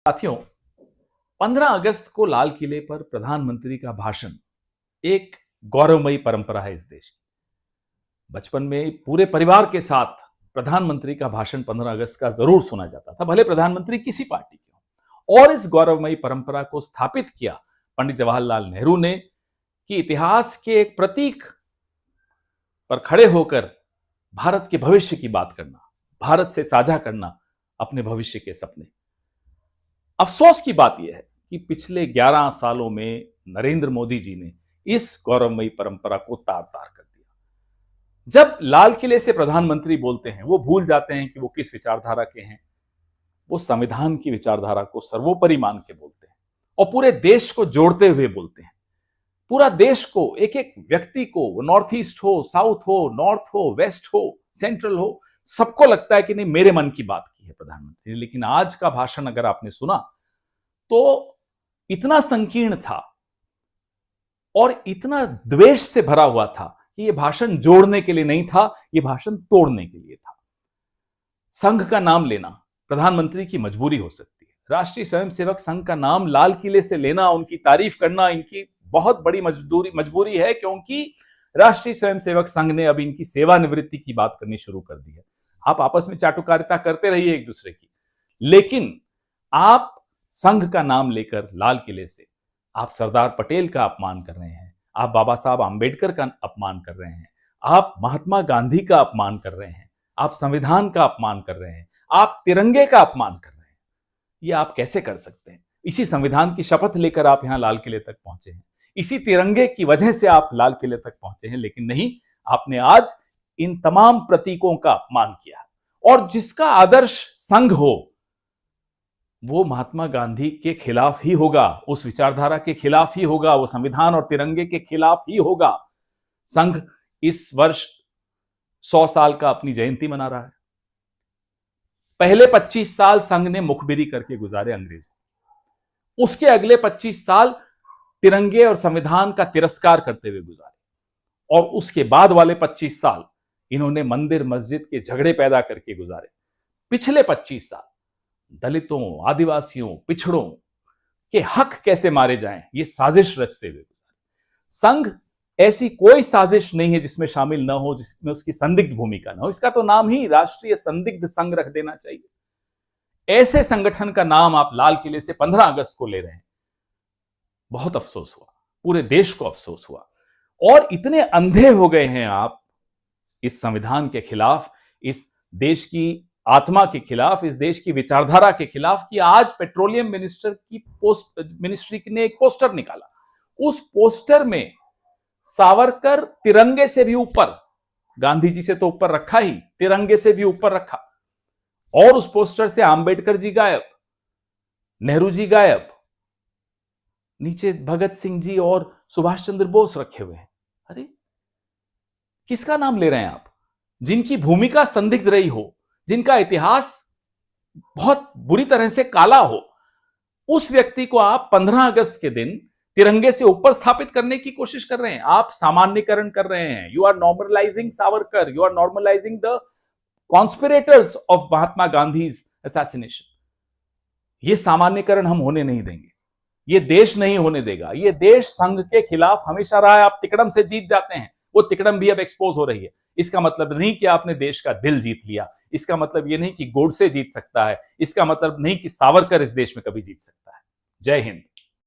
साथियों, 15 अगस्त को लाल किले पर प्रधानमंत्री का भाषण एक गौरवमयी परंपरा है इस देश की। बचपन में पूरे परिवार के साथ प्रधानमंत्री का भाषण 15 अगस्त का जरूर सुना जाता था, भले प्रधानमंत्री किसी पार्टी के हों। और इस गौरवमयी परंपरा को स्थापित किया पंडित जवाहरलाल नेहरू ने कि इतिहास के एक प्रतीक पर खड़े होकर भारत के भविष्य की बात करना, भारत से साझा करना अपने भविष्य के सपने। अफसोस की बात यह है कि पिछले 11 सालों में नरेंद्र मोदी जी ने इस गौरवमयी परंपरा को तार तार कर दिया। जब लाल किले से प्रधानमंत्री बोलते हैं, वो भूल जाते हैं कि वो किस विचारधारा के हैं। वो संविधान की विचारधारा को सर्वोपरि मान के बोलते हैं और पूरे देश को जोड़ते हुए बोलते हैं। पूरा देश को, एक एक व्यक्ति को, नॉर्थ ईस्ट हो, साउथ हो, नॉर्थ हो, वेस्ट हो, सेंट्रल हो, सबको लगता है कि नहीं, मेरे मन की बात की है प्रधानमंत्री ने। लेकिन आज का भाषण अगर आपने सुना तो इतना संकीर्ण था और इतना द्वेष से भरा हुआ था कि यह भाषण जोड़ने के लिए नहीं था, यह भाषण तोड़ने के लिए था। संघ का नाम लेना प्रधानमंत्री की मजबूरी हो सकती है। राष्ट्रीय स्वयंसेवक संघ का नाम लाल किले से लेना, उनकी तारीफ करना इनकी बहुत बड़ी मजबूरी है, क्योंकि राष्ट्रीय स्वयंसेवक संघ ने अब इनकी सेवानिवृत्ति की बात करनी शुरू कर दी है। आप आपस में चाटुकारिता करते रहिए एक दूसरे की, लेकिन आप संघ का नाम लेकर लाल किले से आप सरदार पटेल का अपमान कर रहे हैं, आप बाबा साहब आंबेडकर का अपमान कर रहे हैं, आप महात्मा गांधी का अपमान कर रहे हैं, आप संविधान का अपमान कर रहे हैं, आप तिरंगे का अपमान कर रहे हैं। ये आप कैसे कर सकते हैं? इसी संविधान की शपथ लेकर आप यहां लाल किले तक पहुंचे हैं, इसी तिरंगे की वजह से आप लाल किले तक पहुंचे हैं, लेकिन नहीं, आपने आज इन तमाम प्रतीकों का अपमान किया। और जिसका आदर्श संघ हो वो महात्मा गांधी के खिलाफ ही होगा, उस विचारधारा के खिलाफ ही होगा, वो संविधान और तिरंगे के खिलाफ ही होगा। संघ इस वर्ष 100 साल का अपनी जयंती मना रहा है। पहले 25 साल संघ ने मुखबिरी करके गुजारे अंग्रेजों, उसके अगले 25 साल तिरंगे और संविधान का तिरस्कार करते हुए गुजारे, और उसके बाद वाले 25 साल इन्होंने मंदिर मस्जिद के झगड़े पैदा करके गुजारे। पिछले 25 साल दलितों, आदिवासियों, पिछड़ों के हक कैसे मारे जाएं, ये साजिश रचते हुए गुजारे। संघ ऐसी कोई साजिश नहीं है जिसमें शामिल ना हो, जिसमें उसकी संदिग्ध भूमिका ना हो। इसका तो नाम ही राष्ट्रीय संदिग्ध संघ रख देना चाहिए। ऐसे संगठन का नाम आप लाल किले से 15 अगस्त को ले रहे हैं। बहुत अफसोस हुआ, पूरे देश को अफसोस हुआ। और इतने अंधे हो गए हैं आप इस संविधान के खिलाफ, इस देश की आत्मा के खिलाफ, इस देश की विचारधारा के खिलाफ, कि आज पेट्रोलियम मिनिस्ट्री ने एक पोस्टर निकाला। उस पोस्टर में सावरकर तिरंगे से भी ऊपर, गांधी जी से तो ऊपर रखा ही, तिरंगे से भी ऊपर रखा, और उस पोस्टर से आंबेडकर जी गायब, नेहरू जी गायब, नीचे भगत सिंह जी और सुभाष चंद्र बोस रखे हुए हैं। अरे किसका नाम ले रहे हैं आप? जिनकी भूमिका संदिग्ध रही हो, जिनका इतिहास बहुत बुरी तरह से काला हो, उस व्यक्ति को आप 15 अगस्त के दिन तिरंगे से ऊपर स्थापित करने की कोशिश कर रहे हैं। आप सामान्यकरण कर रहे हैं। You are normalising Savarkar, you are normalising the conspirators of Mahatma Gandhi's assassination. यह सामान्यकरण हम होने नहीं देंगे, ये देश नहीं होने देगा। ये देश संघ के खिलाफ हमेशा रहा है। आप तिकड़म से जीत जाते हैं, वो तिकड़म भी अब एक्सपोज हो रही है। इसका मतलब नहीं कि आपने देश का दिल जीत लिया, इसका मतलब यह नहीं कि गोडसे जीत सकता है, इसका मतलब नहीं कि सावरकर इस देश में कभी जीत सकता है। जय हिंद।